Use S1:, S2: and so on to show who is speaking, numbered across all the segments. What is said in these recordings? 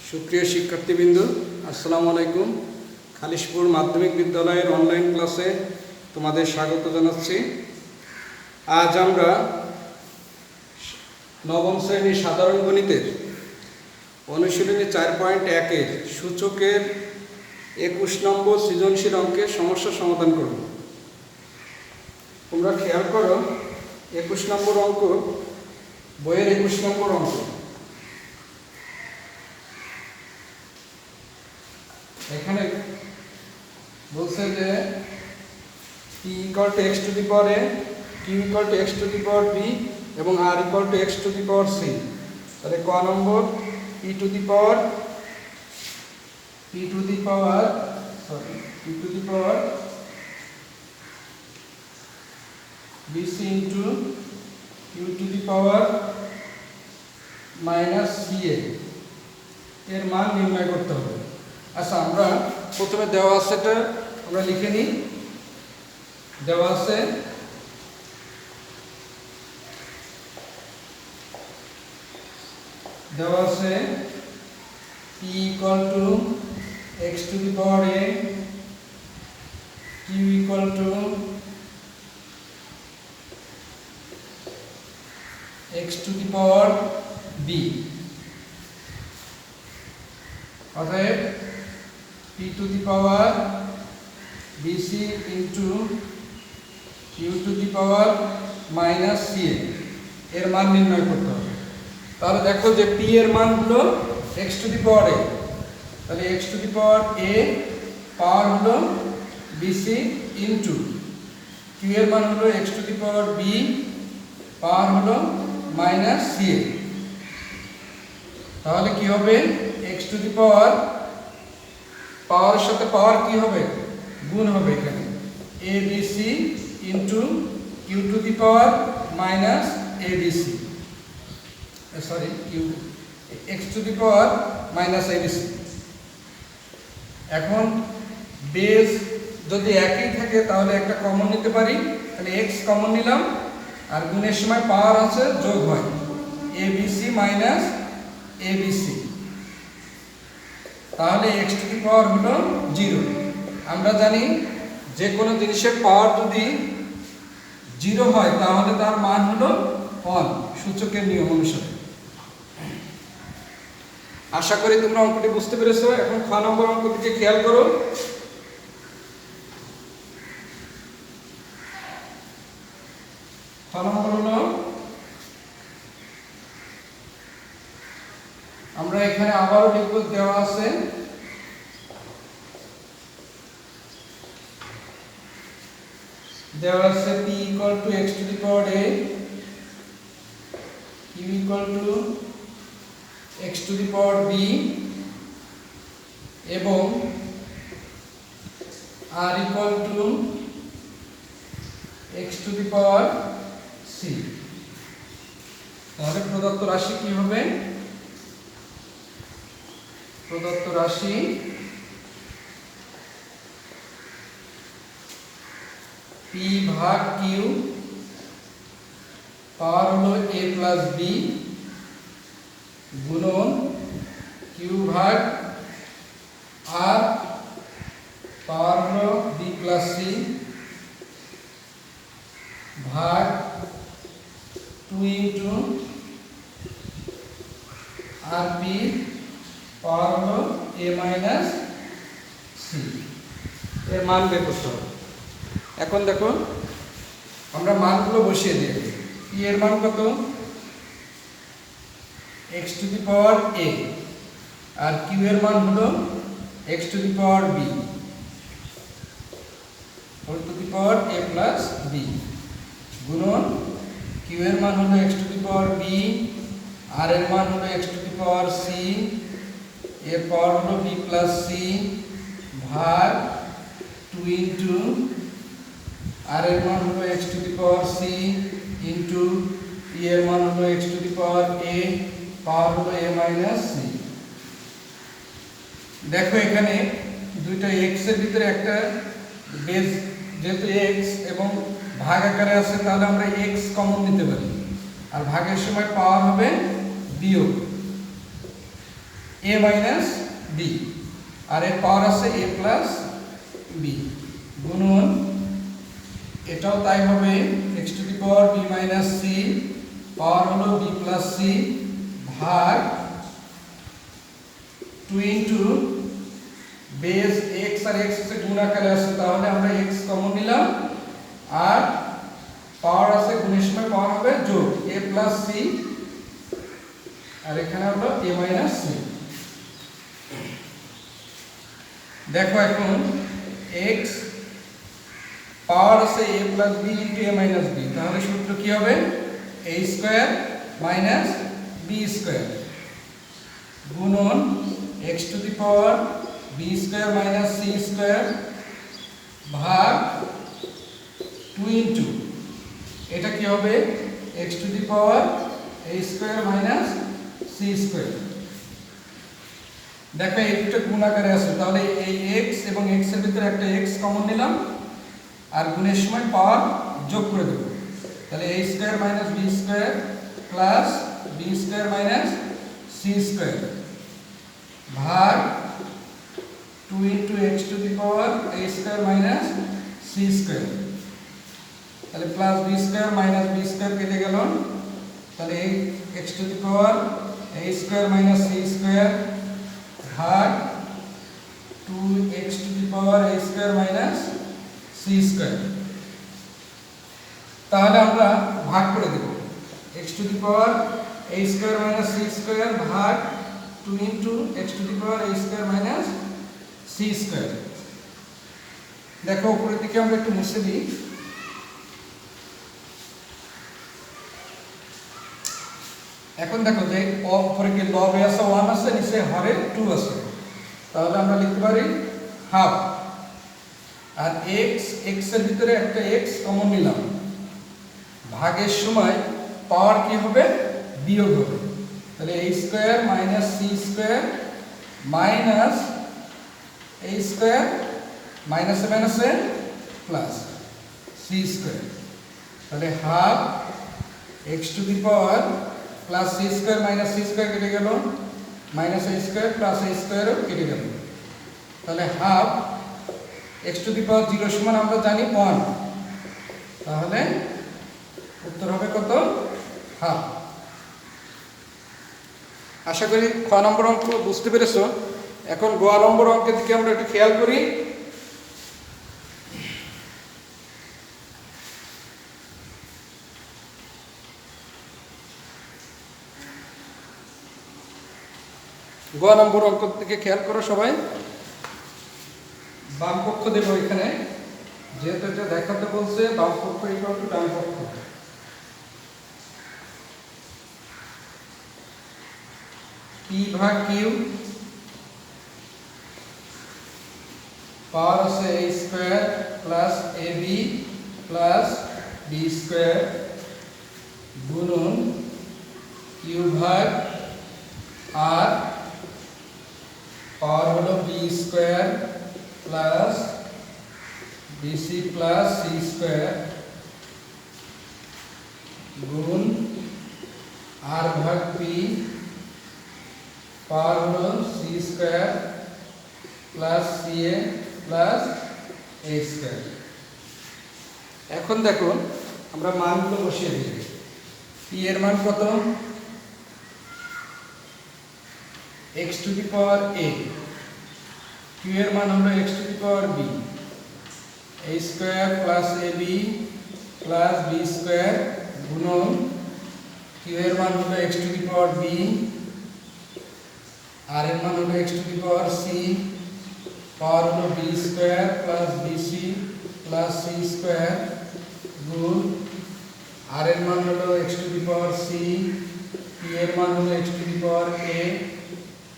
S1: সুপ্রিয় শিক্ষার্থীবৃন্দ, আসসালামু আলাইকুম। খালিশপুর মাধ্যমিক বিদ্যালয়ের অনলাইন ক্লাসে তোমাদের স্বাগত জানাচ্ছি। আজ আমরা নবম শ্রেণীর সাধারণ গণিতের অনুশীলনী 4.1-এর সূচকের 21 নম্বর সৃজনশীল অঙ্কের সমস্যা সমাধান করব। তোমরা খেয়াল করো, 21 নম্বর অঙ্ক, বইয়ের 21 নম্বর অঙ্ক। এখানে বলছে যে p = x to the power a, q = x to the power b এবং r = x to the power c। তাহলে ক নম্বর p two the power bc into q two the power -ca এর মান নির্ণয় করতে হবে। আচ্ছা, আমরা প্রথমে দেওয়া আছে এটা আমরা লিখে নিই। দেওয়া আছে p = x to the power a, q = x to the power b। অতএব p two the power bc into q two the power -ca এর মান নির্ণয় করতে হবে। তাহলে দেখো যে p এর মান হলো x to the power a, তাহলে x to the power a পাওয়ার হলো bc ইন্টু q এর মান হলো x to the power b পাওয়ার হলো -ca। তাহলে কি হবে, x টু দি পাওয়ার পাওয়ারের সাথে পাওয়ার কি হবে, গুণ হবে। এখানে abc into q two the power -abc, sorry x to the power -abc। এখন বেস যদি একই থাকে তাহলে একটা কমন নিতে পারি, তাহলে x কমন নিলাম, আর গুণের সময় পাওয়ার আছে, যোগ হয় abc abc। তাহলে x টু দি পাওয়ার হলো 0। আমরা জানি যে কোনো জিনিসের পাওয়ার যদি 0 হয় তাহলে তার মান হলো 1, সূচকের নিয়ম অনুসারে। আশা করি তোমরা অঙ্কটি বুঝতে পেরেছো। এখন খ নম্বর অঙ্ক দিকে খেয়াল করো। খ নম্বর হলো, আমরা এখানে আবারও লিখব, দেওয়া আছে p = x to the power a, q = x to the power b এবং r = x to the power c। তাহলে প্রদত্ত রাশি কি হবে? প্রদত্ত রাশি p ভাগ q পাওয়ার হলো a প্লাস b গুণন q ভাগ r পাওয়ার হলো b প্লাস c ভাগ 2 ইন্টু rp পাওয়ার হলো a মাইনাস c এর মান বের করতে হবে। এখন দেখো, আমরা মানগুলো বসিয়ে দিই। p এর মান কত? x to the power a, আর q এর মান হলো x to the power b whole to the power a plus b গুণন q এর মান হলো x to the power b, r এর মান হলো x to the power c, এর পাওয়ার হলো b প্লাস c ভাগ 2 ইন্টু r এর মান হলো x to the power c into p এর মান হলো x to the power a পাওয়ার হলো a মাইনাস c। দেখো এখানে দুইটা x এর ভিতরে একটা বেস, যেহেতু x এবং ভাগ আকারে আছে তাহলে আমরা x কমন নিতে পারি, আর ভাগের সময় পাওয়ার হবে বিয়োগ। এ মাইনাস বি, আর এর পাওয়ার আছে এ প্লাস বি, গুণন এটাও তাই হবে x to the power B minus C, power হলো বি প্লাস সি, ভাগ 2 ইন্টু বেস এক্স, আর এক্স হচ্ছে গুণ আকারে আছে, তাহলে আমরা এক্স কমন নিলাম, আর পাওয়ার আছে গুণের সময় পাওয়ার হবে যোগ এ প্লাস সি, আর এখানে হলো এ মাইনাস সি। দেখো এখন এক্স পাওয়ার আছে a plus b into a minus b, তাহলে সূত্র কি হবে a square minus B square গুণন x to the power b square minus C square ভাগ 2 ইন্টু এটা কি হবে x to the power A square minus C square. দেখো এই দুটো গুণ আকারে আছে, তাহলে এই এক্স এবং এক্স এর ভিতরে একটা এক্স কমন নিলাম, আর গুণের সময় পাওয়ার যোগ করে দেব, তাহলে এ square minus B square plus B square minus C square ভাগ 2 into x to the power A square minus C square, তাহলে plus B square minus B square কেটে গেল, তাহলে এই X to the power A square minus C square ভাগ 2 X to the power A square minus C square. তাহলে আমরা ভাগ করে দেব X to the power A square minus C square ভাগ 2 into x to the power A square minus C square. দেখো উপরের দিকে আমরা একটু মুছে দিই, এখন দেখো যে উপরে কি লবে আছে 1 আছে, নিচে হরে 2 আছে, তাহলে আমরা লিখতে পারি হাফ, আর এক্স এক্স এর ভিতরে একটা এক্স কমন নিলাম, ভাগের সময় পাওয়ার কি হবে বিয়োগ হবে, তাহলে এ square minus C square minus a square মাইনাসে মাইনাসে প্লাস সি স্কোয়ার, তাহলে half x to the power plus c square minus C square কেটে গেল, minus a square plus a স্কোয়ারও কেটে গেল, তাহলে half x to the power 0 সমান আমরা জানি 1, তাহলে উত্তর হবে কত হাফ। আশা করি খ নম্বর অঙ্ক বুঝতে পেরেছো। এখন গ নম্বর অঙ্কের দিকে আমরা একটু খেয়াল করি। গ নম্বর অঙ্কের দিকে খেয়াল করো সবাই, বাম পক্ষ দেব এখানে, যেহেতু এটা দেখাতে বলছে বাম পক্ষ ইকুয়াল টু ডান পক্ষ, পি ভাগ কিউ, পাওয়ার আছে a square plus a b plus B square গুণন কিউ ভাগ আর, পাওয়ার হলো b square plus b c plus c square গুণ আর ভাগ পি, পাওয়ার হলো c square plus c a plus a square. এখন দেখো আমরা মানগুলো বসিয়ে দিই। পি এর মান কত x to the power a, q এর মান হলো x to the power b, a square plus a b plus B square গুণন কিউ এর মান হলো x to the power b, r এর মান হলো x to the power c, power হলো b square plus b c plus c square গুণ r এর মান হলো x to the power c, p এর মান হলো এক্স টু দি পাওয়ার এ,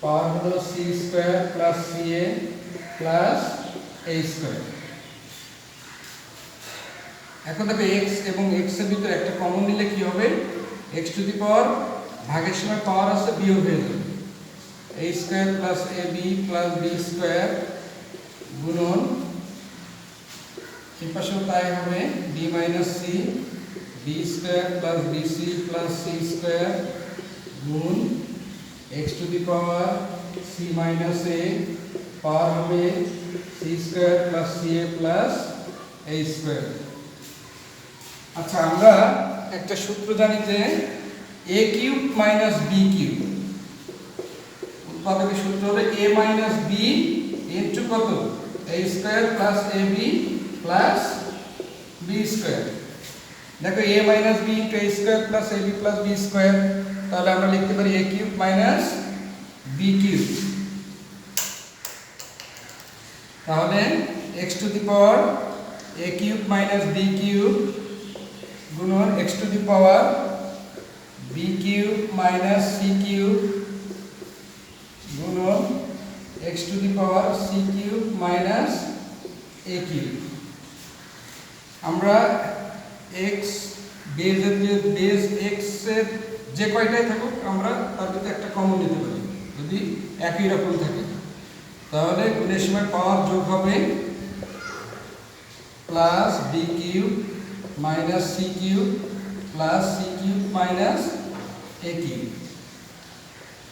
S1: পাওয়ার হলো c square plus c a plus a square. এখন দেখো এক্স এবং এক্স এর ভিতরে একটা কমন নিলে কি হবে, এক্স টু দি পাওয়ার ভাগের সময় পাওয়ার আছে বিয়োগ হয়ে যাবে, a square plus a b plus B square গুণন এই পাশেও তাই হবে b minus c, b square plus b c plus c square গুণ x to the power c minus a power হবে c square plus c a plus a square. আচ্ছা, আমরা একটা সূত্র জানি যে a cube minus b cube, উৎপাদকের সূত্র হলো এ মাইনাস বি ইন্টু কত a square plus a b plus B square. দেখো a minus b into a square plus a b plus B square, তাহলে আমরা লিখতে পারি a cube minus b cube. তাহলে x to the power a cube minus b cube গুণন x to the power b cube minus c cube গুণন x to the power c cube minus a cube. আমরা x বেজের যে base x এর যে কয়টাই থাকুক আমরা তার ভিতরে একটা কমন নিতে পারি যদি একই রকম থাকে। তাহলে গুণের সময় পাওয়ার যোগ হবে plus b cube minus c cube plus c cube minus a cube.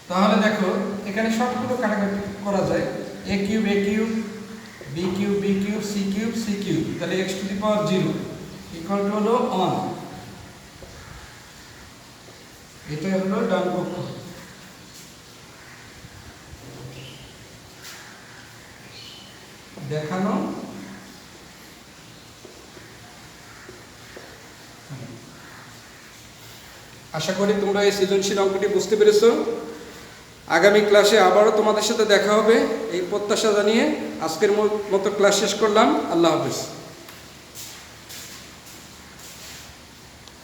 S1: তাহলে দেখো এখানে সবগুলো কাটাকাটি করা যায়, a cube b cube c cube, তাহলে x to the power 0 equal to হলো 1। এটা হলো ডান পক্ষ। দেখানো আশা করি তোমরা এই সৃজনশীল অঙ্কটি বুঝতে পেরেছো। আগামী ক্লাসে আবারও তোমাদের সাথে দেখা হবে এই প্রত্যাশা জানিয়ে আজকের মতো ক্লাস শেষ করলাম। আল্লাহ হাফেজ।